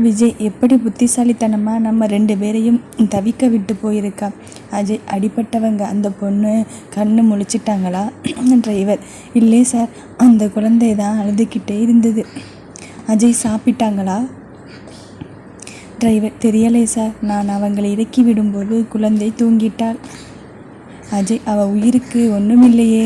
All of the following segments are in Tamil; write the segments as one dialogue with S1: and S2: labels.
S1: விஜய் எப்படி புத்திசாலித்தனமாக நம்ம 2 பேரையும் தவிக்க விட்டு போயிருக்கா. அஜய் அடிபட்டவங்க அந்த பொண்ணு கண்ணு முழிச்சிட்டாங்களா? டிரைவர் இல்லை சார், அந்த குழந்தை தான் அழுதுகிட்டே இருந்தது. அஜய் சாப்பிட்டாங்களா? டிரைவர் தெரியலை சார், நான் அவங்களை இறக்கி விடும்போது குழந்தை தூங்கிட்டாள். அஜய் அவ உயிருக்கு ஒன்றுமில்லையே?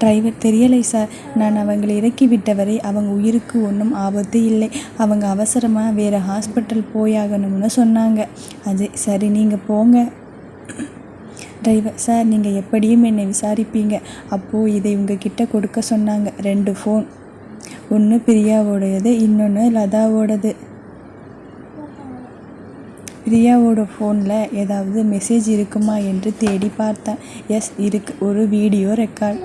S1: டிரைவர் தெரியலை சார், நான் அவங்களை இறக்கி விட்டவரை அவங்க உயிருக்கு ஒன்றும் ஆபத்து இல்லை. அவங்க அவசரமாக வேறு ஹாஸ்பிட்டல் போயாகணும்னு சொன்னாங்க. அஜய் சரி நீங்கள் போங்க. டிரைவர் சார், நீங்கள் எப்படியும் என்னை விசாரிப்பீங்க. அப்போது இதை உங்ககிட்ட கொடுக்க சொன்னாங்க. 2 ஃபோன், ஒன்று பிரியாவோடையது, இன்னொன்று லதாவோடது. பிரியாவோட ஃபோனில் ஏதாவது மெசேஜ் இருக்குமா என்று தேடி பார்த்தேன். எஸ் இருக்கு, ஒரு வீடியோ ரெக்கார்ட்.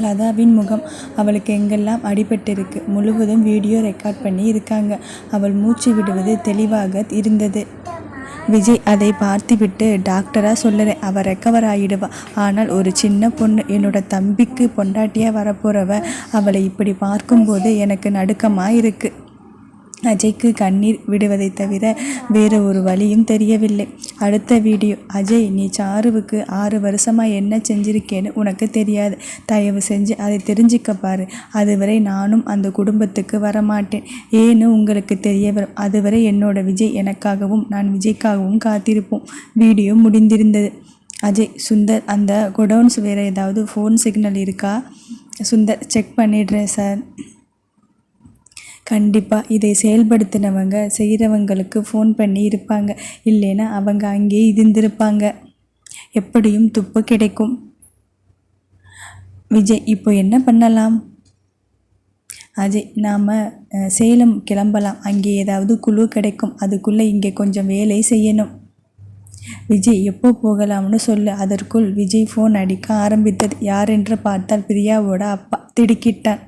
S1: லதாவின் முகம், அவளுக்கு எங்கெல்லாம் அடிபட்டிருக்கு முழுவதும் வீடியோ ரெக்கார்ட் பண்ணி இருக்காங்க. அவள் மூச்சு விடுவது தெளிவாக இருந்தது. விஜய் அதை பார்த்துவிட்டு, டாக்டராக சொல்லுறேன், அவள் ரெக்கவர் ஆகிடுவா. ஆனால் ஒரு சின்ன பொண்ணு, என்னோட தம்பிக்கு பொண்டாட்டியாக வரப்போகிறவ, அவளை இப்படி பார்க்கும்போது எனக்கு நடுக்கமாக இருக்குது. அஜய்க்கு கண்ணீர் விடுவதை தவிர வேறு ஒரு வழியும் தெரியவில்லை. அடுத்த வீடியோ. அஜய், நீ சாருவுக்கு 6 வருஷமாக என்ன செஞ்சிருக்கேன்னு உனக்கு தெரியாது. தயவு செஞ்சு அதை தெரிஞ்சுக்க பாரு. அதுவரை நானும் அந்த குடும்பத்துக்கு வரமாட்டேன். ஏன்னு உங்களுக்கு தெரிய வரும். அதுவரை என்னோட விஜய் எனக்காகவும் நான் விஜய்க்காகவும் காத்திருப்போம். வீடியோ முடிந்திருந்தது. அஜய், சுந்தர், அந்த குடோன்ஸ் வேறு ஏதாவது ஃபோன் சிக்னல் இருக்கா? சுந்தர், செக் பண்ணிடுறேன் சார். கண்டிப்பாக இதை செயல்படுத்தினவங்க செய்கிறவங்களுக்கு ஃபோன் பண்ணி இருப்பாங்க. இல்லைன்னா அவங்க அங்கேயே இருந்திருப்பாங்க. எப்படியும் துப்பு கிடைக்கும். விஜய், இப்போ என்ன பண்ணலாம்? அஜய், நாம் சேலம் கிளம்பலாம். அங்கே ஏதாவது குழு கிடைக்கும். அதுக்குள்ளே இங்கே கொஞ்சம் வேலை செய்யணும். விஜய், எப்போ போகலாம்னு சொல்லு. அதற்குள் விஜய் ஃபோன் அடிக்க ஆரம்பித்தது. யாரென்று பார்த்தால் பிரியாவோட அப்பா. திடுக்கிட்டான்.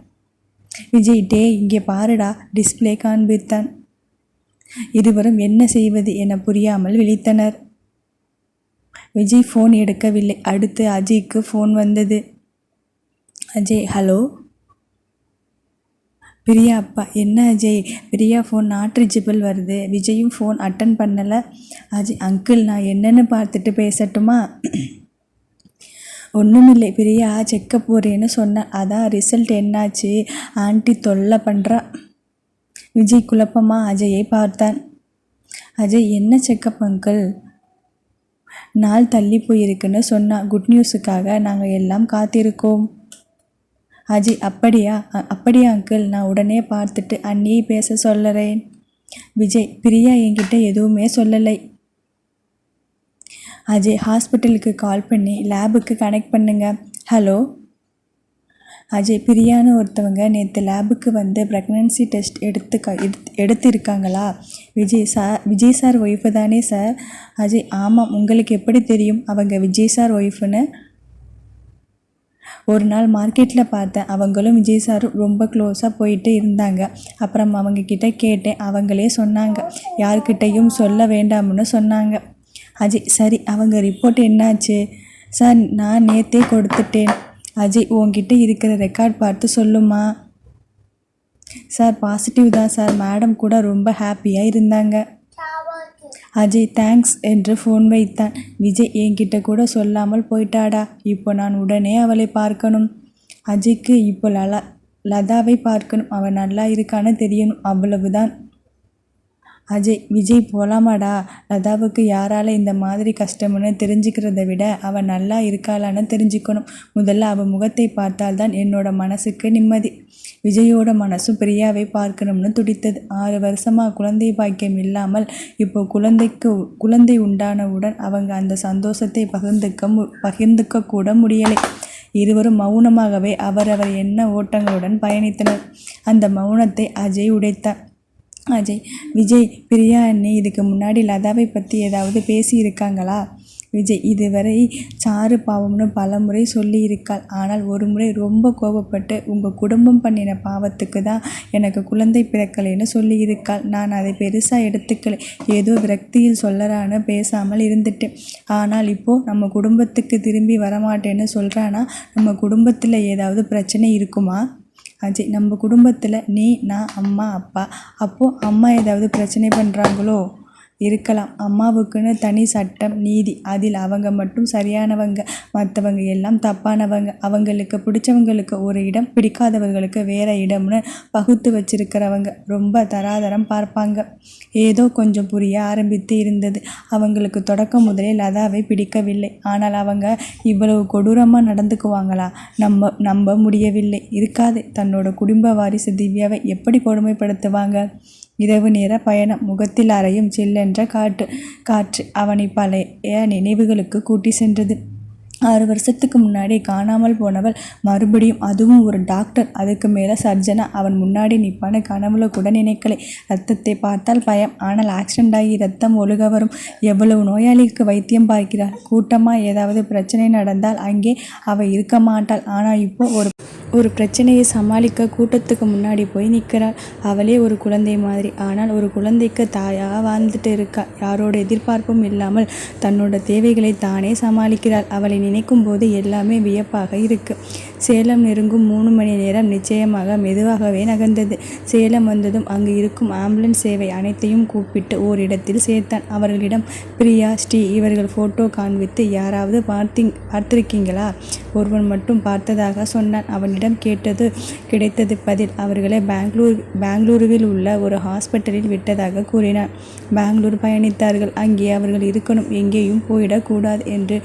S1: விஜய், டே இங்கே பாருடா, டிஸ்பிளே காண்பித்தான். இருவரும் என்ன செய்வது என புரியாமல் விழித்தனர். விஜய் ஃபோன் எடுக்கவில்லை. அடுத்து அஜய்க்கு ஃபோன் வந்தது. அஜய், ஹலோ. பிரியா அப்பா. என்ன Ajay, Priya phone not reachable வருது. விஜயும் ஃபோன் அட்டன் பண்ணலை. அஜய், அங்கிள், நான் என்னன்னு பார்த்துட்டு பேசட்டுமா? ஒன்றுமில்லை, பிரியா செக்கப் போகிறேன்னு சொன்னேன். அதான் ரிசல்ட் என்னாச்சு? ஆண்டி தொல்லை பண்ணுறா. விஜய் குழப்பமாக அஜயை பார்த்தான். அஜய், என்ன செக்கப் அங்கிள்? நாள் தள்ளி போயிருக்குன்னு சொன்னா. குட் நியூஸுக்காக நாங்கள் எல்லாம் காத்திருக்கோம். அஜய், அப்படியா அங்கிள், நான் உடனே பார்த்துட்டு அண்ணியை பேச சொல்லுறேன். விஜய், பிரியா என்கிட்ட எதுவுமே சொல்லலை. அஜய், ஹாஸ்பிட்டலுக்கு கால் பண்ணி லேபுக்கு கனெக்ட் பண்ணுங்க. ஹலோ. அஜய், பிரியான்னு ஒருத்தவங்க நேற்று லேபுக்கு வந்து ப்ரெக்னன்சி டெஸ்ட் எடுத்திருக்காங்களா? விஜய் சார் ஒய்ஃபு தானே சார்? அஜய், ஆமாம். உங்களுக்கு எப்படி தெரியும் அவங்க விஜய் சார் ஒய்ஃபுன்னு? ஒரு நாள் மார்க்கெட்டில் பார்த்தேன். அவங்களும் விஜய் சாரும் ரொம்ப க்ளோஸாக போயிட்டு இருந்தாங்க. அப்புறம் அவங்கக்கிட்ட கேட்டேன். அவங்களே சொன்னாங்க. யார்கிட்டையும் சொல்ல வேண்டாம்னு சொன்னாங்க. அஜய், சரி, அவங்க ரிப்போர்ட் என்னாச்சு? சார், நான் நேற்றே கொடுத்துட்டேன். அஜய், உங்ககிட்ட இருக்கிற ரெக்கார்ட் பார்த்து சொல்லுமா? சார், பாசிட்டிவ் தான் சார். மேடம் கூட ரொம்ப ஹாப்பியாக இருந்தாங்க. அஜய், தேங்க்ஸ் என்று ஃபோன் வைத்தான். விஜய், என்கிட்ட கூட சொல்லாமல் போயிட்டாடா. இப்போ நான் உடனே அவளை பார்க்கணும். அஜய்க்கு இப்போ லதாவை பார்க்கணும். அவள் நல்லா இருக்கான்னு தெரியணும், அவ்வளவுதான். அஜய், விஜய் போகலாமாடா? லதாவுக்கு யாரால் இந்த மாதிரி கஷ்டம்னு தெரிஞ்சுக்கிறத விட அவள் நல்லா இருக்காளான்னு தெரிஞ்சுக்கணும். முதல்ல அவள் முகத்தை பார்த்தால்தான் என்னோட மனசுக்கு நிம்மதி. விஜயோட மனசும் பிரியாவை பார்க்கணும்னு துடித்தது. 6 வருஷமாக குழந்தை பாக்கியம் இல்லாமல் இப்போ குழந்தை உண்டானவுடன் அவங்க அந்த சந்தோஷத்தை பகிர்ந்துக்க கூட முடியலை. இருவரும் மௌனமாகவே அவரவர் எண்ண ஓட்டங்களுடன் பயணித்தனர். அந்த மௌனத்தை அஜய் உடைத்தான். அஜய், விஜய், பிரியா அண்ணி இதுக்கு முன்னாடி லதாவை பற்றி ஏதாவது பேசியிருக்காங்களா? விஜய், இதுவரை சாரு பாவம்னு பலமுறை சொல்லியிருக்காள். ஆனால் ஒரு முறை ரொம்ப கோபப்பட்டு உங்கள் குடும்பம் பண்ணின பாவத்துக்கு தான் எனக்கு குழந்தை பிறக்கலைன்னு சொல்லியிருக்காள். நான் அதை பெருசாக எடுத்துக்கலை. ஏதோ விரக்தியில் சொல்லறான்னு பேசாமல் இருந்துட்டேன். ஆனால் இப்போது நம்ம குடும்பத்துக்கு திரும்பி வரமாட்டேன்னு சொல்கிறானா? நம்ம குடும்பத்தில் ஏதாவது பிரச்சனை இருக்குமா? அஜய், நம்ம குடும்பத்தில் நீ, நான், அம்மா, அப்பா. அப்போது அம்மா ஏதாவது பிரச்சனை பண்ணுறாங்களோ? இருக்கலாம். அம்மாவுக்குன்னு தனி சட்டம், நீதி. அதில் அவங்க மட்டும் சரியானவங்க, மற்றவங்க எல்லாம் தப்பானவங்க. அவங்களுக்கு பிடிச்சவங்களுக்கு ஒரு இடம், பிடிக்காதவர்களுக்கு வேற இடம்னு பகுத்து வச்சிருக்கிறவங்க. ரொம்ப தராதரம் பார்ப்பாங்க. ஏதோ கொஞ்சம் புரிய ஆரம்பித்து இருந்தது. அவங்களுக்கு தொடக்கம் முதலே லதாவை பிடிக்கவில்லை. ஆனால் அவங்க இவ்வளவு கொடூரமாக நடந்துக்குவாங்களா? நம்ப முடியவில்லை. இருக்காது. தன்னோட குடும்ப வாரிசு திவ்யாவை எப்படி கொடுமைப்படுத்துவாங்க? இரவு நேர பயணம். முகத்தில் அறையும் சில்லென்ற காற்று அவனை பழைய நினைவுகளுக்கு கூட்டி சென்றது. 6 வருஷத்துக்கு முன்னாடி காணாமல் போனவள் மறுபடியும், அதுவும் ஒரு டாக்டர், அதுக்கு மேலே சர்ஜனா, அவன் முன்னாடி நிற்பான்னு கனவுல கூட நினைக்கலை. ரத்தத்தை பார்த்தால் பயம். ஆனால் ஆக்சிடென்ட் ஆகி ரத்தம் ஒழுக வரும். எவ்வளவு நோயாளிக்கு வைத்தியம் பார்க்கிறாள். கூட்டமாக ஏதாவது பிரச்சனை நடந்தால் அங்கே அவள் இருக்க மாட்டாள். ஆனால் இப்போ ஒரு பிரச்சனையை சமாளிக்க கூட்டத்துக்கு முன்னாடி போய் நிற்கிறாள். அவளே ஒரு குழந்தை மாதிரி. ஆனால் ஒரு குழந்தைக்கு தாயாக வாழ்ந்துட்டு இருக்கா. யாரோட எதிர்பார்ப்பும் இல்லாமல் தன்னோட தேவைகளை தானே சமாளிக்கிறாள். அவளை நினைக்கும் போது எல்லாமே வியப்பாக இருக்கு. சேலம் நெருங்கும் 3 மணி நேரம் நிச்சயமாக மெதுவாகவே நகர்ந்தது. சேலம் வந்ததும் அங்கு இருக்கும் ஆம்புலன்ஸ் சேவை அனைத்தையும் கூப்பிட்டு ஓரிடத்தில் சேர்த்தான். அவர்களிடம் பிரியா, ஸ்ரீ இவர்கள் போட்டோ காண்பித்து, யாராவது பார்த்திருக்கீங்களா? ஒருவன் மட்டும் பார்த்ததாக சொன்னான். அவனிடம் கேட்டது கிடைத்தது பதில். அவர்களை பெங்களூருவில் உள்ள ஒரு ஹாஸ்பிட்டலில் விட்டதாக கூறினான். பெங்களூர் பயணித்தார்கள். அங்கே அவர்கள் இருக்கணும், எங்கேயும் போயிடக்கூடாது என்று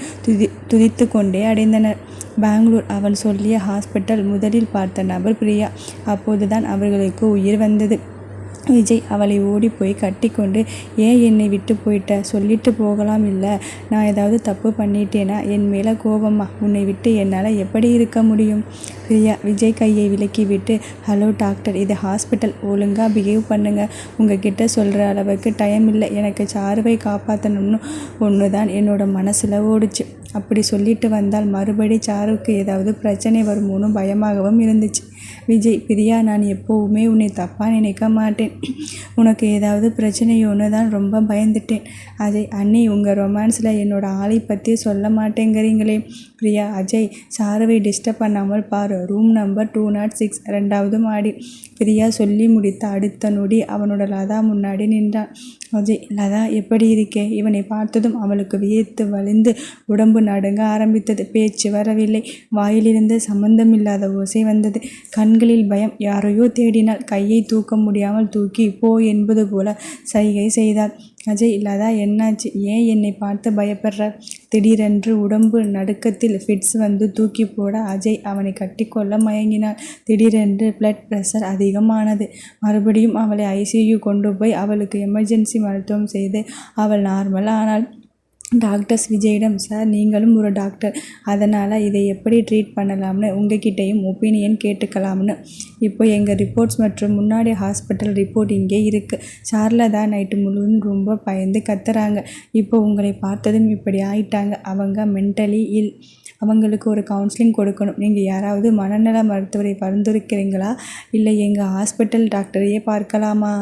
S1: துதித்து கொண்டே அடைந்தனர். பெங்களூர். அவன் சொல்லிய ஹாஸ்பிட்டல். முதலில் பார்த்த நபர் பிரியா. அப்போதுதான் அவர்களுக்கு உயிர் வந்தது. விஜய் அவளை ஓடி போய் கட்டி கொண்டு, ஏன் என்னை விட்டு போயிட்ட? சொல்லிட்டு போகலாம். இல்லை, நான் ஏதாவது தப்பு பண்ணிட்டேனா? என் மேலே கோபமா? உன்னை விட்டு என்னால் எப்படி இருக்க முடியும்? பிரியா விஜய் கையை விலக்கி விட்டு, ஹலோ டாக்டர், இது ஹாஸ்பிட்டல், ஒழுங்காக பிஹேவ் பண்ணுங்க. உங்ககிட்ட சொல்கிற அளவுக்கு டைம் இல்லை. எனக்கு சாருவை காப்பாற்றணும்னு ஒன்று தான் என்னோட மனசில் ஓடுச்சு. அப்படி சொல்லிட்டு வந்தால் மறுபடி சாருவுக்கு ஏதாவது பிரச்சனை வருமோன்னு பயமாகவும் இருந்துச்சு. விஜய், பிரியா, நான் எப்போவுமே உன்னை தப்பாக நினைக்க மாட்டேன். உனக்கு ஏதாவது பிரச்சனையோன்னு தான் ரொம்ப பயந்துட்டேன். அஜய், அண்ணி, உங்கள் ரொமான்ஸில் என்னோட ஆளை பற்றி சொல்ல மாட்டேங்கிறீங்களே. பிரியா, அஜய், சாருவை டிஸ்டர்ப் பண்ணாமல் பாரு. ரூம் நம்பர் 206, 2வது மாடி. பிரியா சொல்லி முடித்த அடுத்த நொடி அவனோட லதா முன்னாடி நின்றான். அஜய், லதா எப்படி இருக்கே? இவனை பார்த்ததும் அவளுக்கு வியர்த்து வலிந்து உடம்பு நடுங்க ஆரம்பித்தது. பேச்சு வரவில்லை. வாயிலிருந்து சம்பந்தமில்லாத ஓசை வந்தது. கண்களில் பயம். யாரையோ தேடினாள். கையை தூக்க முடியாமல் தூக்கி போ என்பது போல சைகை செய்தாள். அஜய், லதா, என்னாச்சு? ஏன் என்னை பார்த்து பயப்படுற? திடீரென்று உடம்பு நடுக்கத்தில் ஃபிட்ஸ் வந்து தூக்கி போட அஜய் அவனை கட்டிக்கொள்ள மயங்கினான். திடீரென்று பிளட் ப்ரெஷர் அதிகமானது. மறுபடியும் அவளை ஐசியூ கொண்டு போய் அவளுக்கு எமர்ஜென்சி மருத்துவம் செய்து அவள் நார்மல் ஆனாள். டாக்டர்ஸ் விஜயிடம், சார், நீங்களும் ஒரு டாக்டர், அதனால் இதை எப்படி ட்ரீட் பண்ணலாம்னு உங்ககிட்டையும் ஒப்பீனியன் கேட்டுக்கலாம்னு. இப்போ எங்கள் ரிப்போர்ட்ஸ் மற்றும் முன்னாடி ஹாஸ்பிட்டல் ரிப்போர்ட் இங்கே இருக்குது. சார்லதா நைட்டு முழுவதும் ரொம்ப பயந்து கத்துறாங்க. இப்போ உங்களை பார்த்ததும் இப்படி ஆயிட்டாங்க. அவங்க மென்டலி இல். அவங்களுக்கு ஒரு கவுன்சிலிங் கொடுக்கணும். நீங்கள் யாராவது மனநல மருத்துவரை பரிந்துரைக்கிறீங்களா? இல்லை எங்கள் ஹாஸ்பிட்டல் டாக்டரையே பார்க்கலாமா?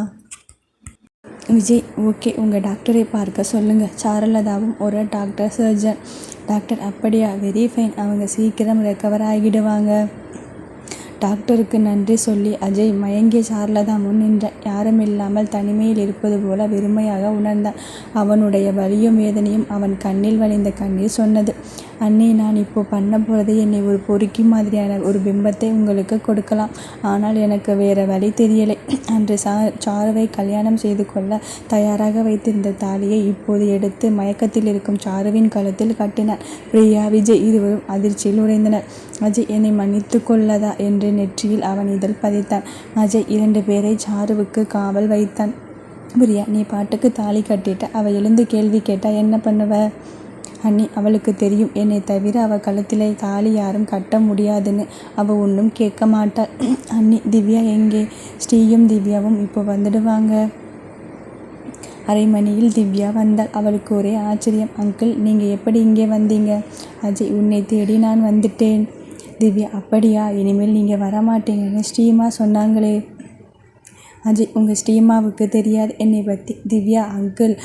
S1: விஜய், ஓகே, உங்கள் டாக்டரை பார்க்க சொல்லுங்கள். சாருலதாவும் ஒரு டாக்டர், சர்ஜன். டாக்டர், அப்படியா? Very fine. அவங்க சீக்கிரம் ரெக்கவர் ஆகிடுவாங்க. டாக்டருக்கு நன்றி சொல்லி அஜய் மயங்கிய சார்லதா முன் நின்றான். யாரும் இல்லாமல் தனிமையில் இருப்பது போல வெறுமையாக உணர்ந்தான். அவனுடைய வலியும் வேதனையும் அவன் கண்ணில் வழிந்த கண்ணீர் சொன்னது. அண்ணே, நான் இப்போ பண்ண போகிறது என்னை ஒரு பொறுக்கி மாதிரியான ஒரு பிம்பத்தை உங்களுக்கு கொடுக்கலாம். ஆனால் எனக்கு வேறு வழி தெரியலை. அன்று சாருவை கல்யாணம் செய்து கொள்ள தயாராக வைத்திருந்த தாலியை இப்போது எடுத்து மயக்கத்தில் இருக்கும் சாருவின் கழுத்தில் கட்டினான். பிரியா, விஜய் இருவரும் அதிர்ச்சியில் உறைந்தனர். அஜய், என்னை மன்னித்து கொள்ளதா என்று நெற்றியில் அவன் இதழ் பதித்தான். அஜய் 2 பேரை சாருவுக்கு காவல் வைத்தான். பிரியா, நீ பாட்டுக்கு தாலி கட்டிட்ட. அவள் எழுந்து கேள்வி கேட்டா என்ன பண்ணுவ? அண்ணி, அவளுக்கு தெரியும், என்னை தவிர அவள் கழுத்தில் தாலி யாரும் கட்ட முடியாதுன்னு. அவள் ஒன்றும் கேட்க மாட்டாள். அண்ணி, திவ்யா எங்கே? ஸ்ரீயும் திவ்யாவும் இப்போ வந்துடுவாங்க. அரை மணியில் திவ்யா வந்தாள். அவளுக்கு ஒரே ஆச்சரியம். அங்கிள், நீங்கள் எப்படி இங்கே வந்தீங்க? அஜய், உன்னை தேடி நான் வந்துட்டேன். திவ்யா, அப்படியா? இனிமேல் நீங்கள் வரமாட்டீங்கன்னு ஸ்ரீமா சொன்னாங்களே. அஜய், உங்கள் ஸ்ரீமாவுக்கு தெரியாது என்னை பற்றி. திவ்யா, அங்கிள்,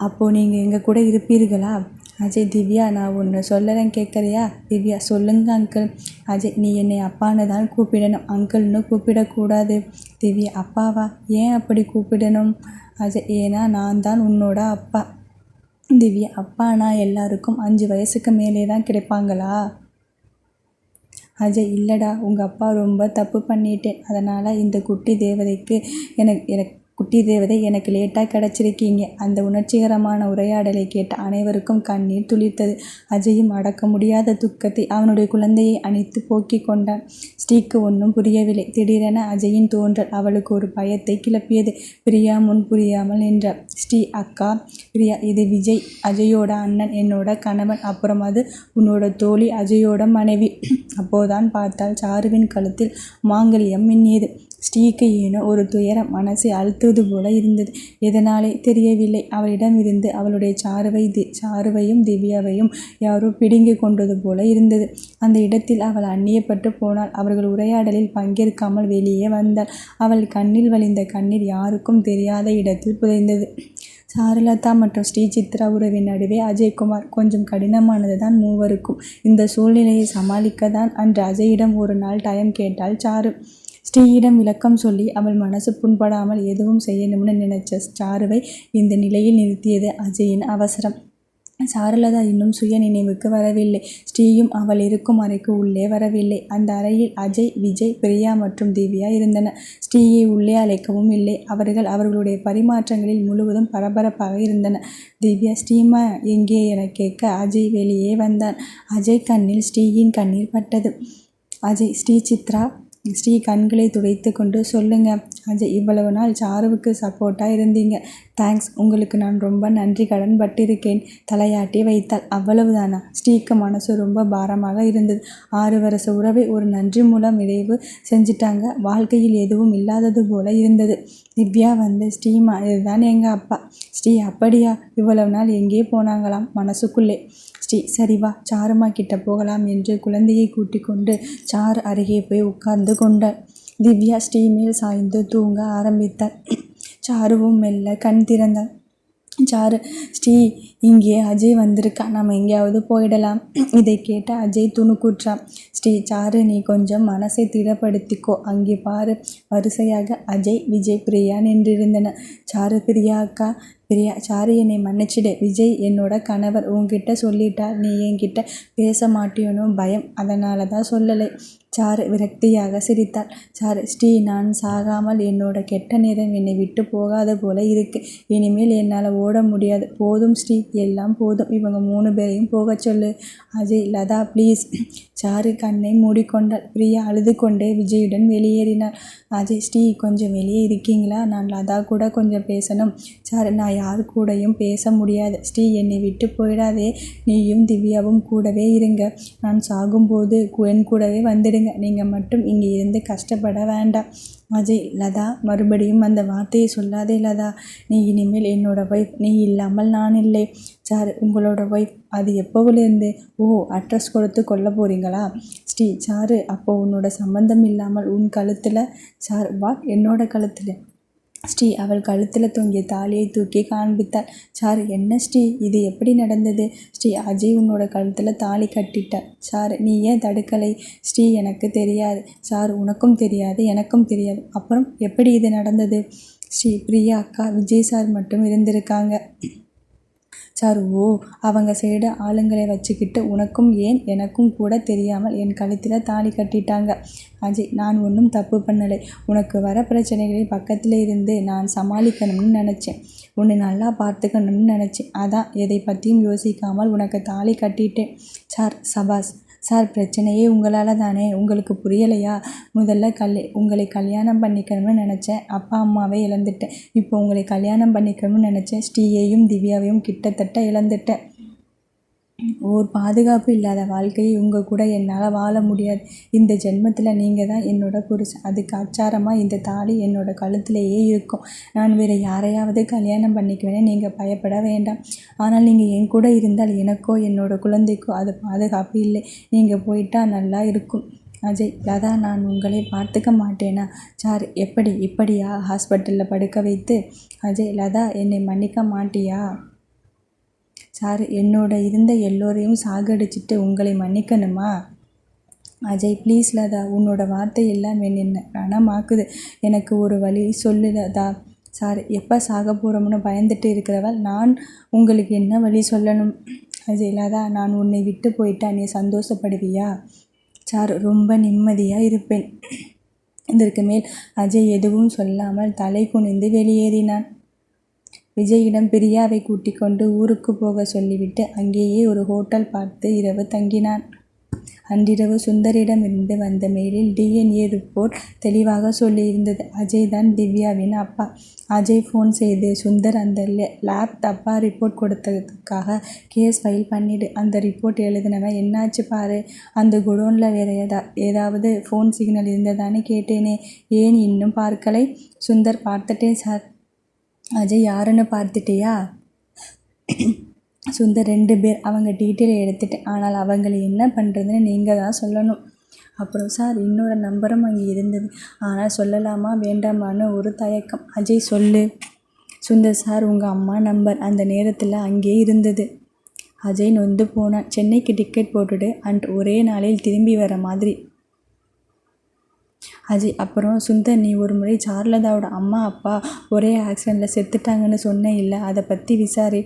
S1: அப்போது நீங்கள் எங்கள் கூட இருப்பீர்களா? அஜய், திவ்யா நான் ஒன்று சொல்லறேன் கேட்குறியா? திவ்யா, சொல்லுங்க அங்கிள். அஜய், நீ என்னை அப்பான்னு தான் கூப்பிடணும், அங்கிள்னு கூப்பிடக்கூடாது. திவ்யா, அப்பாவா? ஏன் அப்படி கூப்பிடணும்? அஜய், ஏன்னா நான் தான் உன்னோட அப்பா. திவ்யா, அப்பானா எல்லாருக்கும் 5 வயசுக்கு மேலே தான் கிடைப்பாங்களா? அஜய், இல்லைடா, உங்கள் அப்பா ரொம்ப தப்பு பண்ணிட்டேன். அதனால் இந்த குட்டி தேவதை எனக்கு லேட்டாக கிடச்சிருக்கீங்க. அந்த உணர்ச்சிகரமான உரையாடலை கேட்ட அனைவருக்கும் கண்ணீர் துளிர்த்தது. அஜயும் அடக்க முடியாத துக்கத்தை அவனுடைய குழந்தையை அணைத்து போக்கிக் கொண்டான். ஸ்ரீக்கு ஒன்றும் புரியவில்லை. திடீரென அஜயின் தோன்றல் அவளுக்கு ஒரு பயத்தை கிளப்பியது. பிரியா முன் புரியாமல் நின்றாள். ஸ்ரீ, அக்கா. பிரியா, இது விஜய், அஜயோட அண்ணன், என்னோட கணவன். அப்புறம் அது உன்னோட தோழி, அஜயோட மனைவி. அப்போதான் பார்த்தால் சாருவின் கழுத்தில் மாங்கல்யம் மின்னியது. ஸ்ரீக்கு ஏனோ ஒரு துயரம் மனசை அழுத்துவது போல இருந்தது. எதனாலே தெரியவில்லை. அவளிடமிருந்து அவளுடைய சாருவையும் திவ்யாவையும் யாரோ பிடுங்கி கொண்டது போல இருந்தது. அந்த இடத்தில் அவள் அந்நியப்பட்டு போனாள். அவர்கள் உரையாடலில் பங்கேற்காமல் வெளியே வந்தாள். அவள் கண்ணில் வழிந்த கண்ணீர் யாருக்கும் தெரியாத இடத்தில் புதைந்தது. சாருலதா மற்றும் ஸ்ரீ சித்ரா உறவின் நடுவே அஜய்குமார். கொஞ்சம் கடினமானது தான் மூவருக்கும். இந்த சூழ்நிலையை சமாளிக்க தான் அன்று அஜயிடம் ஒரு நாள் டைம் கேட்டாள் சாரு. ஸ்ரீயிடம் விளக்கம் சொல்லி அவள் மனசு புண்படாமல் எதுவும் செய்யணும்னு நினைச்ச சாருவை இந்த நிலையில் நிறுத்தியது அஜயின் அவசரம். சாருலதா இன்னும் சுய நினைவுக்கு வரவில்லை. ஸ்ரீயும் அவள் இருக்கும் அறைக்கு உள்ளே வரவில்லை. அந்த அறையில் அஜய், விஜய், பிரியா மற்றும் திவ்யா இருந்தனர். ஸ்ரீயை உள்ளே அழைக்கவும் இல்லை. அவர்களுடைய பரிமாற்றங்களில் முழுவதும் பரபரப்பாக இருந்தனர். திவ்யா, ஸ்ரீமா எங்கே என கேட்க அஜய் வெளியே வந்தான். அஜய் கண்ணில் ஸ்ரீயின் கண்ணீர் பட்டது. அஜய், ஸ்ரீ சித்ரா. ஸ்ரீ கண்களை துடைத்து கொண்டு, சொல்லுங்க அஜய், இவ்வளவு நாள் சாருவுக்கு சப்போர்ட்டாக இருந்தீங்க. தேங்க்ஸ். உங்களுக்கு நான் ரொம்ப நன்றி கடன் பட்டிருக்கேன். தலையாட்டி வைத்தாள். அவ்வளவுதானா? ஸ்ரீக்கு மனசு ரொம்ப பாரமாக இருந்தது. 6 வருஷ உறவை ஒரு நன்றி மூலம் நிறைவு செஞ்சிட்டாங்க. வாழ்க்கையில் எதுவும் இல்லாதது போல இருந்தது. திவ்யா வந்து, ஸ்ரீமா இதுதான் எங்கள் அப்பா. ஸ்ரீ, அப்படியா? இவ்வளவு நாள் எங்கே போனாங்களாம் மனசுக்குள்ளே. ஸ்ரீ, சரி வா, சாருமா கிட்ட போகலாம் என்று குழந்தையை கூட்டிக் கொண்டு சாரு அருகே போய் உட்கார்ந்து கொண்டாள். திவ்யா ஸ்ரீ மேல் சாய்ந்து தூங்க ஆரம்பித்தாள். சாருவும் மெல்ல கண் திறந்தாள். சாரு, ஸ்ரீ, இங்கே அஜய் வந்திருக்கா, நம்ம எங்கேயாவது போயிடலாம். இதை கேட்ட அஜய் துணுக்குற்றான். ஸ்ரீ, சாரு, நீ கொஞ்சம் மனசை திடப்படுத்திக்கோ. அங்கே பாரு. வரிசையாக அஜய், விஜய், பிரியா நின்றிருந்தனர். சாரு, பிரியா அக்கா. பிரியா, சாரு, என்னை மன்னிச்சிடு. விஜய் என்னோட கணவர். உன்கிட்ட சொல்லிட்டா நீ என்கிட்ட பேச மாட்டியோன்னு பயம், அதனால தான் சொல்லலை. சாரு விரக்தியாக சிரித்தாள். சாரு, ஸ்ரீ, நான் சாகாமல் என்னோட கெட்ட நேரம் என்னை விட்டு போகாத போல இருக்கு. இனிமேல் என்னால் ஓட முடியாது. போதும் ஸ்ரீ, எல்லாம் போதும். இவங்க 3 பேரையும் போக சொல்லு. அஜய், லதா ப்ளீஸ். சாரு கண்ணை மூடிக்கொண்டாள். பிரியா அழுது கொண்டே விஜயுடன் வெளியேறினாள். அஜய், ஸ்ரீ, கொஞ்சம் வெளியே இருக்கீங்களா? நான் லதா கூட கொஞ்சம் பேசணும். சாரு, நான் யார் கூடயும் பேச முடியாது. ஸ்ரீ, என்னை விட்டு போயிடாதே. நீயும் திவ்யாவும் கூடவே இருங்க. நான் சாகும்போது என் கூடவே வந்துடுங்க. நீங்கள் மட்டும் இங்கே இருந்து கஷ்டப்பட வேண்டாம். அஜய், லதா, மறுபடியும் அந்த வார்த்தையை சொல்லாதே லதா. நீ இனிமேல் என்னோட ஒய்ஃப். நீ இல்லாமல் நான் இல்லை. சார், உங்களோட ஒய்ஃப்? அது எப்போவிலேருந்து? ஓ, அட்ரஸ் கொடுத்து கொல்ல போகிறீங்களா? ஸ்ரீ, சாரு, அப்போ உன்னோட சம்மந்தம் இல்லாமல் உன் கழுத்தில்? Sir, what? என்னோட கழுத்தில்? ஸ்ரீ அவள் கழுத்தில் தொங்கிய தாலியை தூக்கி காண்பித்தாள். சார், என்ன ஸ்ரீ, இது எப்படி நடந்தது? ஸ்ரீ, அஜய் உன்னோட கழுத்தில் தாலி கட்டிட்டார். சார், நீ ஏன் தடுக்கலை? ஸ்ரீ, எனக்கு தெரியாது. சார், உனக்கும் தெரியாது, எனக்கும் தெரியாது. அப்புறம் எப்படி இது நடந்தது? ஸ்ரீ, பிரியா அக்கா, விஜய் சார் மட்டும் இருந்திருக்காங்க. சார், ஓ, அவங்க சைடு ஆளுங்களை வச்சுக்கிட்டு உனக்கும் ஏன் எனக்கும் கூட தெரியாமல் என் கழுத்தில் தாலி கட்டிட்டாங்க. அஜய், நான் ஒன்றும் தப்பு பண்ணலை. உனக்கு வர பிரச்சனைகளை பக்கத்தில் இருந்து நான் சமாளிக்கணும்னு நினச்சேன். உன்னை நல்லா பார்த்துக்கணும்னு நினச்சேன். அதான் எதை பற்றியும் யோசிக்காமல் உனக்கு தாலி கட்டிட்டேன். சார், சபாஸ். சார், பிரச்சனையே உங்களால் தானே, உங்களுக்கு புரியலையா? முதல்ல உங்களை கல்யாணம் பண்ணிக்கணும்னு நினச்சேன். அப்பா அம்மாவை இழந்துட்டேன். இப்போ உங்களை கல்யாணம் பண்ணிக்கணும்னு நினச்சேன். ஸ்ரீயையும் திவ்யாவையும் கிட்டத்தட்ட இழந்துட்டேன். ஓர் பாதுகாப்பு இல்லாத வாழ்க்கையை உங்கள் கூட என்னால் வாழ முடியாது. இந்த ஜென்மத்தில் நீங்கள் தான் என்னோட புருஷன். அதுக்கு அச்சாரமாக இந்த தாலி என்னோட கழுத்திலேயே இருக்கும். நான் வேறு யாரையாவது கல்யாணம் பண்ணிக்குவேனே, நீங்கள் பயப்பட வேண்டாம். ஆனால் நீங்கள் என் கூட இருந்தால் எனக்கோ என்னோட குழந்தைக்கோ அது பாதுகாப்பு இல்லை. நீங்கள் போயிட்டா நல்லா இருக்கும். அஜய், லதா, நான் உங்களை பார்த்துக்க மாட்டேனா? சார், எப்படி? இப்படியா ஹாஸ்பிட்டலில் படுக்க வைத்து? அஜய், லதா, என்னை மன்னிக்க மாட்டியா? சார் என்னோட இருந்த எல்லோரையும் சாகடிச்சிட்டு உங்களை மன்னிக்கணுமா? அஜய் ப்ளீஸ் லதா, உன்னோட வார்த்தை எல்லாம் என்ன ரணமாக்குது. எனக்கு ஒரு வழி சொல்லு லதா. சார் எப்போ சாக போகிறோம்னு பயந்துட்டு இருக்கிறவள் நான் உங்களுக்கு என்ன வழி சொல்லணும்? அஜய் லதா, நான் உன்னை விட்டு போயிட்டா நீ சந்தோஷப்படுவியா? சார் ரொம்ப நிம்மதியாக இருப்பேன். இதற்கு மேல் அஜய் எதுவும் சொல்லாமல் தலை குனிந்து வெளியேறினான். விஜயிடம் பிரியாவை கூட்டிக் கொண்டு ஊருக்கு போக சொல்லிவிட்டு அங்கேயே ஒரு ஹோட்டல் பார்த்து இரவு தங்கினான். அன்றிரவு சுந்தரிடமிருந்து வந்த மெயிலில் DNA ரிப்போர்ட் தெளிவாக சொல்லியிருந்தது. அஜய் தான் திவ்யாவின் அப்பா. அஜய் ஃபோன் செய்து, சுந்தர் அந்த லேப் தப்பாக ரிப்போர்ட் கொடுத்ததுக்காக கேஸ் ஃபைல் பண்ணிடு. அந்த ரிப்போர்ட் எழுதினவன் என்னாச்சு பாரு. அந்த குடோனில் வேற ஏதாவது ஃபோன் சிக்னல் இருந்ததான்னு கேட்டேனே, ஏன் இன்னும் பார்க்கலை? சுந்தர் பார்த்துட்டேன் சார். அஜய் யாருன்னு பார்த்துட்டியா? சுந்தர் 2 பேர். அவங்க டீட்டெயில் எடுத்துட்டேன். ஆனால் அவங்களை என்ன பண்ணுறதுன்னு நீங்கள் தான் சொல்லணும். அப்புறம் சார் இன்னொரு நம்பரும் அங்கே இருந்தது. ஆனால் சொல்லலாமா வேண்டாமான்னு ஒரு தயக்கம். அஜய் சொல்லு. சுந்தர் சார் உங்கள் அம்மா நம்பர் அந்த நேரத்தில் அங்கே இருந்தது. அஜய் நொந்து போனான். சென்னைக்கு டிக்கெட் போட்டுடு அண்ட் ஒரே நாளில் திரும்பி வர மாதிரி. அஜய் அப்புறம் சுந்தர், நீ ஒரு முறை சாருலதாவோட அம்மா அப்பா ஒரே ஆக்சிடெண்ட்டில் செத்துட்டாங்கன்னு சொன்னேன் இல்லை, அதை பற்றி விசாரி.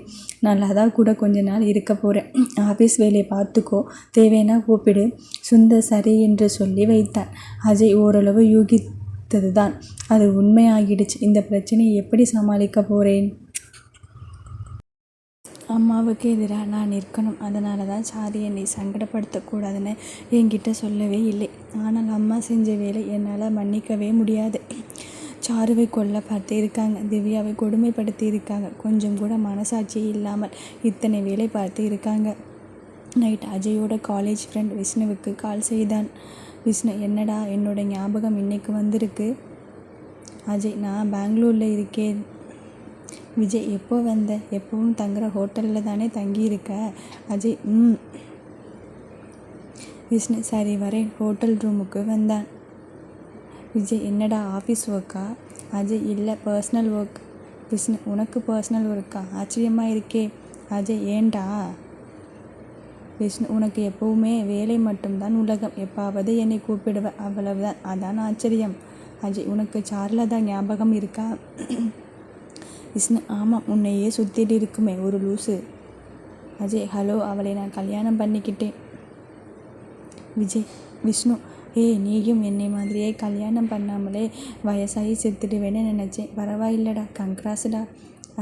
S1: நான் லதா கூட கொஞ்ச நாள் இருக்க போகிறேன். ஆஃபீஸ் வேலையை பார்த்துக்கோ, தேவைன்னா கூப்பிடு. சுந்தர் சரி என்று சொல்லி வைத்தான். அஜய் ஓரளவு யூகித்தது தான். அது உண்மையாகிடுச்சு. இந்த பிரச்சனையை எப்படி சமாளிக்க போகிறேன்? அம்மாவுக்கு எதிராக நான் நிற்கணும். அதனால தான் சாரி என்னை சங்கடப்படுத்தக்கூடாதுன்னு என்கிட்ட சொல்லவே இல்லை. ஆனால் அம்மா செஞ்ச வேலை என்னால் மன்னிக்கவே முடியாது. சாருவை கொல்ல பார்த்து இருக்காங்க, திவ்யாவை கொடுமைப்படுத்தி இருக்காங்க, கொஞ்சம் கூட மனசாட்சி இல்லாமல் இத்தனை வேலை பார்த்து இருக்காங்க. நைட் அஜயோட காலேஜ் ஃப்ரெண்ட் விஷ்ணுவுக்கு கால் செய்தான். விஷ்ணு, என்னடா என்னோட ஞாபகம் இன்னைக்கு வந்திருக்கு? அஜய், நான் பெங்களூரில் இருக்கேன். விஜய், எப்போ வந்த? எப்பவும் தங்குற ஹோட்டலில் தானே தங்கியிருக்க? அஜய், விஷ்ணு, சரி வரேன். ஹோட்டல் ரூமுக்கு வந்தான். விஜய், என்னடா ஆஃபீஸ் ஒர்க்கா? அஜய், இல்லை, பர்சனல் ஒர்க். விஷ்ணு, உனக்கு பர்சனல் ஒர்க்கா? ஆச்சரியமாக இருக்கே. அஜய், ஏண்டா? விஷ்ணு, உனக்கு எப்போவுமே வேலை மட்டும்தான் உலகம். எப்பாவது என்னை கூப்பிடுவ, அவ்வளவுதான். அதான் ஆச்சரியம். அஜய், உனக்கு சாருலதா ஞாபகம் இருக்கா? விஷ்ணு, ஆமாம், உன்னையே சுற்றிட்டு இருக்குமே ஒரு லூசு. அஜய், ஹலோ, அவளை நான் கல்யாணம் பண்ணிக்கிட்டேன். விஜய், விஷ்ணு, நீயும் என்னை மாதிரியே கல்யாணம் பண்ணாமலே வயசாகி செத்துடுவேன்னு நினச்சேன். பரவாயில்லடா, கங்க்ராஸ்டா.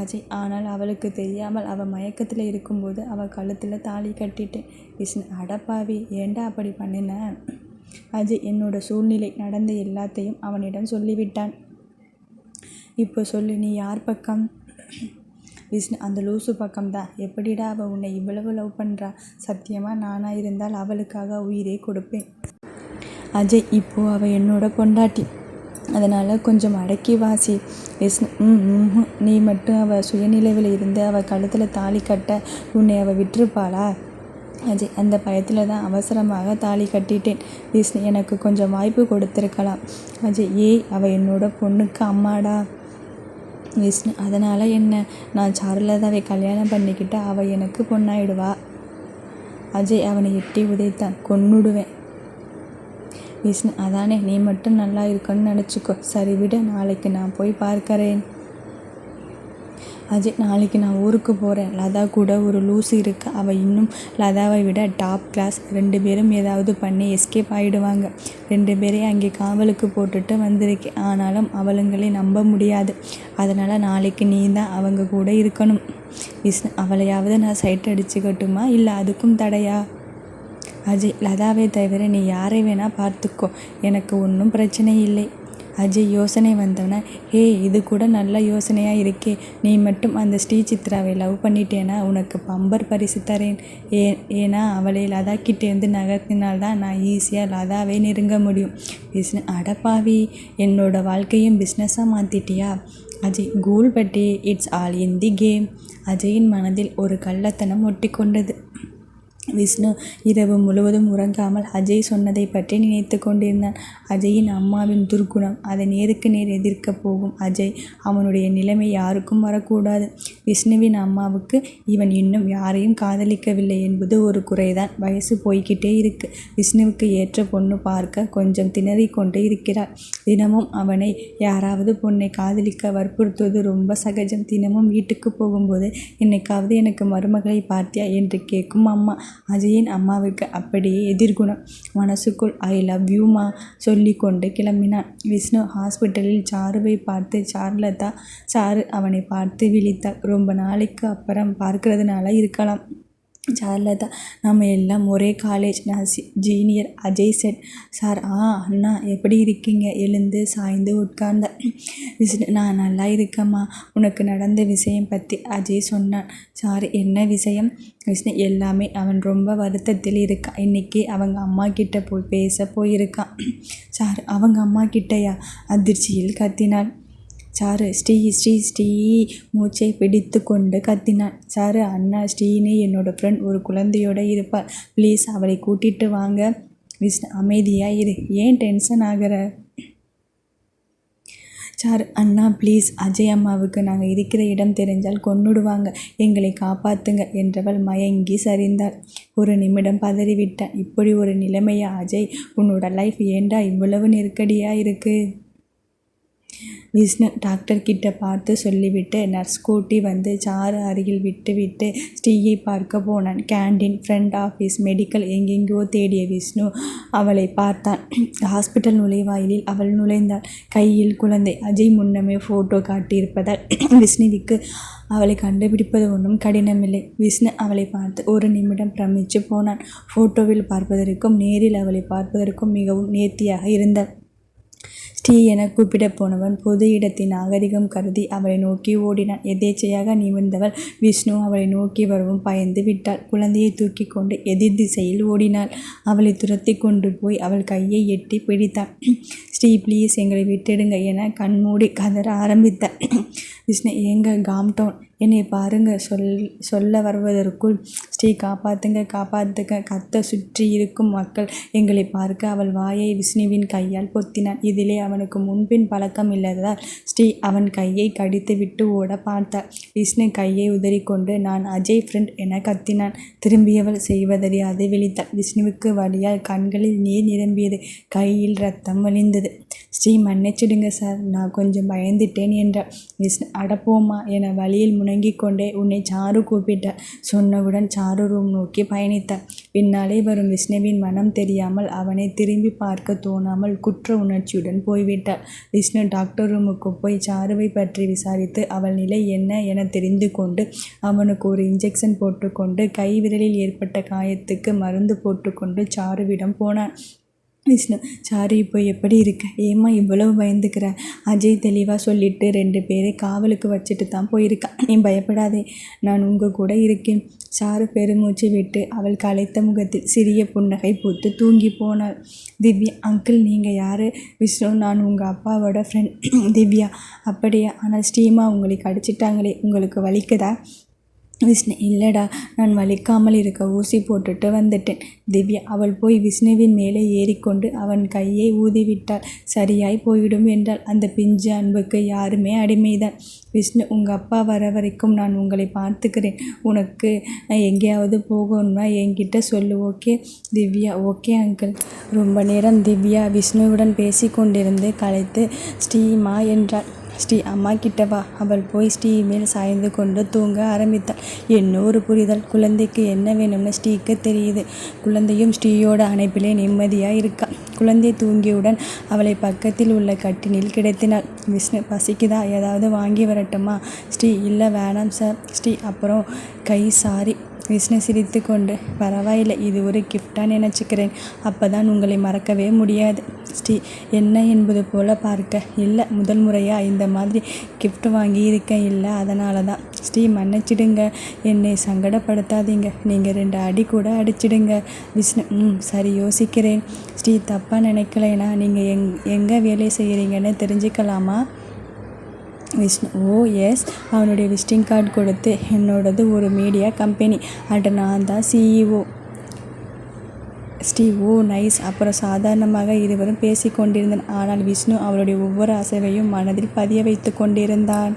S1: அஜய், ஆனால் அவளுக்கு தெரியாமல் அவள் மயக்கத்தில் இருக்கும்போது அவள் கழுத்தில் தாலி கட்டிட்டேன். விஷ்ணு, அடப்பாவி, ஏண்டா அப்படி பண்ணின? அஜய், என்னோட சூழ்நிலை நடந்த எல்லாத்தையும் அவனிடம் சொல்லிவிட்டான். இப்போ சொல்லு, நீ யார் பக்கம்? விஷ்ணு, அந்த லூசு பக்கம்தான். எப்படிடா அவள் உன்னை இவ்வளவு லவ் பண்ணுறா? சத்தியமாக நானாக இருந்தால் அவளுக்காக உயிரே கொடுப்பேன். அஜய், இப்போது அவள் என்னோட பொண்டாட்டி, அதனால் கொஞ்சம் அடக்கி வாசி. விஷ்ணு, நீ மட்டும் அவள் சுயநிலைவில் இருந்து அவள் கழுத்தில் தாலி கட்ட உன்னை அவள் விட்டுருப்பாளா? அஜய், அந்த பயத்தில் தான் அவசரமாக தாலி கட்டிட்டேன். விஷ்ணு, எனக்கு கொஞ்சம் வாய்ப்பு கொடுத்துருக்கலாம். அஜய், அவள் என்னோட பொண்ணுக்கு அம்மாடா. விஷ்ணு, அதனால் என்ன? நான் சாருலதாவை கல்யாணம் பண்ணிக்கிட்டு அவள் எனக்கு பொண்ணாயிடுவா. அஜய் அவனை எட்டி உதைத்தான். கொன்னுடுவேன். விஷ்ணு, அதானே, நீ மட்டும் நல்லா இருக்கணும்னு நினச்சிக்கோ. சரி விட, நாளைக்கு நான் போய் பார்க்கறேன். அஜய், நாளைக்கு நான் ஊருக்கு போகிறேன். லதா கூட ஒரு லூஸு இருக்கு. அவள் இன்னும் லதாவை விட டாப் கிளாஸ். 2 பேரும் ஏதாவது பண்ணி எஸ்கேப் ஆகிடுவாங்க. 2 பேரையும் அங்கே காவலுக்கு போட்டுட்டு வந்திருக்கேன். ஆனாலும் அவளுங்களை நம்ப முடியாது. அதனால் நாளைக்கு நீ தான் அவங்க கூட இருக்கணும். விஷ்ணு, அவளையாவது நான் சைட் அடிச்சுக்கட்டுமா, இல்லை அதுக்கும் தடையா? அஜய், லதாவை தவிர நீ யாரை வேணால் பார்த்துக்கோ, எனக்கு ஒன்றும் பிரச்சனை இல்லை. அஜய் யோசனை வந்தவன, இது கூட நல்ல யோசனையாக இருக்கே. நீ மட்டும் அந்த ஸ்ரீ சித்ராவை லவ் பண்ணிட்டேன்னா உனக்கு பம்பர் பரிசு தரேன். ஏன்னா அவளை லதா கிட்டேருந்து நகர்த்தினால்தான் நான் ஈஸியாக லதாவை நெருங்க முடியும். அடப்பாவி, என்னோட வாழ்க்கையும் பிஸ்னஸாக மாற்றிட்டியா? Ajay, cool buddy, it's all in the game. அஜயின் மனதில் ஒரு கள்ளத்தனம் ஒட்டி கொண்டது. விஷ்ணு இரவு முழுவதும் உறங்காமல் அஜய் சொன்னதை பற்றி நினைத்து கொண்டிருந்தான். அஜயின் அம்மாவின் துர்க்குணம். அதை நேருக்கு நேர் எதிர்க்கப் போகும் அஜய். அவனுடைய நிலைமை யாருக்கும் வரக்கூடாது. விஷ்ணுவின் அம்மாவுக்கு இவன் இன்னும் யாரையும் காதலிக்கவில்லை என்பது ஒரு குறைதான். வயசு போய்கிட்டே இருக்கு. விஷ்ணுவுக்கு ஏற்ற பொண்ணு பார்க்க கொஞ்சம் திணறிக் கொண்டு இருக்கிறாள். தினமும் அவனை யாராவது பொண்ணை காதலிக்க வற்புறுத்துவது ரொம்ப சகஜம். தினமும் வீட்டுக்கு போகும்போது என்னைக்காவது எனக்கு மருமகளை பார்த்தியா என்று கேட்கும் அம்மா. அஜயின் அம்மாவுக்கு அப்படியே எதிர்குணம். மனசுக்குள் ஐ லவ் யூமா சொல்லிக்கொண்டு கிளம்பினான். விஷ்ணு ஹாஸ்பிட்டலில் சாருவை பார்த்து சாரு அவனை பார்த்து விழித்தாள். ரொம்ப நாளைக்கு அப்புறம் பார்க்கறதுனால இருக்கலாம். சார்லதா, நம்ம எல்லாம் ஒரே காலேஜ். நான் ஜீனியர். அஜய் செட். சார் அண்ணா எப்படி இருக்கீங்க? எழுந்து சாய்ந்து உட்கார்ந்தார். விஷ்ணு, நான் நல்லா இருக்கேம்மா. உனக்கு நடந்த விஷயம் பற்றி அஜய் சொன்னான். சார், என்ன விஷயம்? விஷ்ணு, எல்லாமே. அவன் ரொம்ப வருத்தத்தில் இருக்கான். இன்னைக்கு அவங்க அம்மா கிட்ட போய் பேச போயிருக்கான். சார், அவங்க அம்மா கிட்டயா? அதிர்ச்சியில் கத்தினாள். சாரு, ஸ்ரீ மூச்சை பிடித்து கொண்டு கத்தினான். சாரு, அண்ணா, ஸ்ரீனு என்னோட ஃப்ரெண்ட் ஒரு குழந்தையோட இருப்பாள். ப்ளீஸ் அவளை கூட்டிட்டு வாங்க. விஷ்ணு, அமைதியா இரு. ஏன் டென்ஷன் ஆகிற? Sir, Anna please. அஜய் அம்மாவுக்கு நாங்கள் இருக்கிற இடம் தெரிஞ்சால் கொன்னுடுவாங்க. எங்களை காப்பாத்துங்க என்றவள் மயங்கி சரிந்தாள். ஒரு நிமிடம் பதறிவிட்டான். இப்படி ஒரு நிலைமையா அஜய்? உன்னோட லைஃப் ஏண்டா இவ்வளவு நெருக்கடியா இருக்கு? விஷ்ணு டாக்டர் கிட்ட பார்த்து சொல்லிவிட்டு நர்ஸ் கூட்டி வந்து சாரு அருகில் விட்டுவிட்டு ஸ்ரீயை பார்க்க போனான். கேண்டீன், ஃப்ரண்ட் ஆஃபீஸ், மெடிக்கல் எங்கெங்கோ தேடிய விஷ்ணு அவளை பார்த்தான். ஹாஸ்பிட்டல் நுழைவாயிலில் அவள் நுழைந்தாள். கையில் குழந்தை. அஜய் முன்னமே ஃபோட்டோ காட்டியிருப்பதால் விஷ்ணுவுக்கு அவளை கண்டுபிடிப்பது ஒன்றும் கடினமில்லை. விஷ்ணு அவளை பார்த்து ஒரு நிமிடம் பிரமிச்சு போனான். ஃபோட்டோவில் பார்ப்பதற்கும் நேரில் அவளை பார்ப்பதற்கும் மிகவும் நேர்த்தியாக இருந்தாள். ஸ்ரீ என கூப்பிட போனவன் பொது இடத்தின் நாகரிகம் கருதி அவளை நோக்கி ஓடினான். எதேச்சையாக நிமிர்ந்தவள் விஷ்ணு அவளை நோக்கி வரவும் பயந்து விட்டாள். குழந்தையை தூக்கி கொண்டு எதிர் திசையில் ஓடினாள். அவளை துரத்தி கொண்டு போய் அவள் கையை எட்டி பிடித்தான். ஸ்ரீ ப்ளீஸ் எங்களை விட்டுடுங்க என கண்மூடி கதற ஆரம்பித்தாள். விஷ்ணு, ஏங்க காம்டவுன், என்னை பாருங்க சொல்ல வருவதற்குள் ஸ்ரீ காப்பாத்துங்க கத்த சுற்றி இருக்கும் மக்கள் எங்களை பார்க்க அவள் வாயை விஷ்ணுவின் கையால் பொத்தினான். இதிலே அவனுக்கு முன்பின் பழக்கம் இல்லாததால் ஸ்ரீ அவன் கையை கடித்து விட்டு ஓட பார்த்தாள். விஷ்ணு கையை உதறிக்கொண்டு நான் அஜய் ஃப்ரெண்ட் என கத்தினான். திரும்பியவள் செய்வதறியாது விழித்தாள். விஷ்ணுவுக்கு வலியால் கண்களில் நீர் நிரம்பியது. கையில் ரத்தம் வழிந்தது. ஸ்ரீ மன்னிச்சிடுங்க சார், நான் கொஞ்சம் பயந்துட்டேன் என்றாள். விஷ்ணு அடப்போமா என வழியில் முணங்கிக் கொண்டே உன்னை சாரு கூப்பிட்டார் சொன்னவுடன் சாரு ரூம் நோக்கி பயணித்தார். பின்னாலே வரும் விஷ்ணுவின் மனம் தெரியாமல் அவனை திரும்பி பார்க்க தோணாமல் குற்ற உணர்ச்சியுடன் போய்விட்டார். விஷ்ணு டாக்டர் ரூமுக்கு போய் சாருவை பற்றி விசாரித்து அவள் நிலை என்ன என தெரிந்து கொண்டு அவனுக்கு ஒரு இன்ஜெக்ஷன் போட்டுக்கொண்டு கை விரலில் ஏற்பட்ட காயத்துக்கு மருந்து போட்டுக்கொண்டு சாருவிடம் போனான். விஷ்ணு, சாரு இப்போ எப்படி இருக்க? ஏம்மா இவ்வளவு பயந்துக்கிற? அஜய் தெளிவாக சொல்லிட்டு 2 பேரை காவலுக்கு வச்சுட்டு தான் போயிருக்கான். நீ பயப்படாதே, நான் உங்கள் கூட இருக்கேன். சாரு பெருமூச்சு விட்டு அவள் களைத்த முகத்தில் சிறிய புன்னகை பூத்து தூங்கி போனாள். திவ்யா, அங்கிள் நீங்கள் யார்? விஷ்ணு, நான் உங்கள் அப்பாவோட ஃப்ரெண்ட். திவ்யா, அப்படியா? ஆனால் ஸ்ரீமா உங்களை கடிச்சிட்டாங்களே, உங்களுக்கு வலிக்குதா? விஷ்ணு, இல்லைடா, நான் வலிக்காமல் இருக்க ஊசி போட்டுட்டு வந்துட்டேன். திவ்யா, அவள் போய் விஷ்ணுவின் மேலே ஏறிக்கொண்டு அவன் கையை ஊதிவிட்டாள். சரியாய் போயிடும் என்றால் அந்த பிஞ்சு அன்புக்கு யாருமே அடிமைதான். விஷ்ணு, உங்கள் அப்பா வர வரைக்கும் நான் உங்களை பார்த்துக்கிறேன். உனக்கு எங்கேயாவது போகணும்னா என்கிட்ட சொல்லு, ஓகே? Divya, okay uncle. ரொம்ப நேரம் திவ்யா விஷ்ணுவுடன் பேசி கொண்டிருந்து களைத்து ஸ்ரீமா என்றாள். ஸ்ரீ அம்மா கிட்ட வா. அவள் போய் ஸ்ரீ மேல் சாய்ந்து கொண்டு தூங்க ஆரம்பித்தாள். என்ன ஒரு புரிதல்! குழந்தைக்கு என்ன வேணும்னு ஸ்ரீக்கு தெரியுது. குழந்தையும் ஸ்ரீயோட அணைப்பிலே நிம்மதியாக இருக்கா. குழந்தை தூங்கியவுடன் அவளை பக்கத்தில் உள்ள கட்டினில் கிடத்தினாள். விஷ்ணு, பசிக்குதா? ஏதாவது வாங்கி வரட்டுமா? ஸ்ரீ, இல்லை வேணாம் சார். ஸ்ரீ அப்புறம் கை சாரி. விஷ்ணு சிரித்து கொண்டு, பரவாயில்லை, இது ஒரு கிஃப்டாக நினச்சிக்கிறேன். அப்போ தான் உங்களை மறக்கவே முடியாது. ஸ்ரீ என்ன என்பது போல் பார்க்க, இல்லை, முதல் முறையாக இந்த மாதிரி கிஃப்ட் வாங்கியிருக்கேன், இல்லை, அதனால தான். ஸ்ரீ மன்னிச்சிடுங்க, என்னை சங்கடப்படுத்தாதீங்க. நீங்கள் 2 அடி கூட அடிச்சிடுங்க. விஷ்ணு, சரி, யோசிக்கிறேன். ஸ்ரீ தப்பாக நினைக்கலைனா நீங்கள் எங்கே வேலை செய்கிறீங்கன்னு தெரிஞ்சுக்கலாமா? விஷ்ணு, ஓ எஸ். அவனுடைய விசிட்டிங் கார்டு கொடுத்து, என்னோடது ஒரு மீடியா கம்பெனி, நான் தான் CEO. ஸ்டீவ் ஓ நைஸ். அப்புறம் சாதாரணமாக இருவரும் பேசிக் கொண்டிருந்தனர். ஆனால் விஷ்ணு அவளுடைய ஒவ்வொரு அசைவையும் மனதில் பதிய வைத்து கொண்டிருந்தான்.